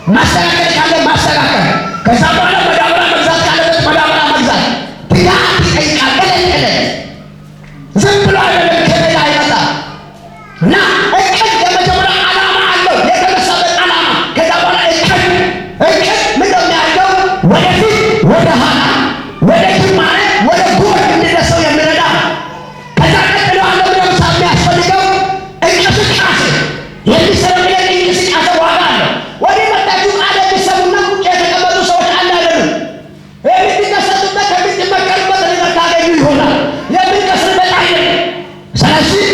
ማስተካከል ካለ ማስተካከል፣ ከዛ በኋላ መዳበሪያ መግዛት ካለበት መዳበሪያ መግዛት ትጋት ይጠይቃል። እለት ዝም ብሎ አይደለም ከሌላ አይመጣም እና እቅድ የመጀመሪያ ዓላማ አለው፣ የተነሳበት ዓላማ። ከዛ በኋላ እቅድ ምን ነው የሚያደርገው? ወደፊት ወደ ኋላ ወደ ጅማሬ ወደ ጎል እንዲደርሰው የሚረዳ። ከዛ ቀጥሎ አለ ብለው የሚያስፈልገው እንቅስቃሴ የሚሰረቅ እንቅስቃሴ ዋጋ አለው። ወደ መጣችሁ ቃል የሚሰሙና ቁጭ የተቀመጡ ሰዎች አለ አይደሉም? የሚደሰቱበት የሚመከሩበት ነገር ታገኙ ይሆናል። የሚከስርበት አይደለም። ስለዚህ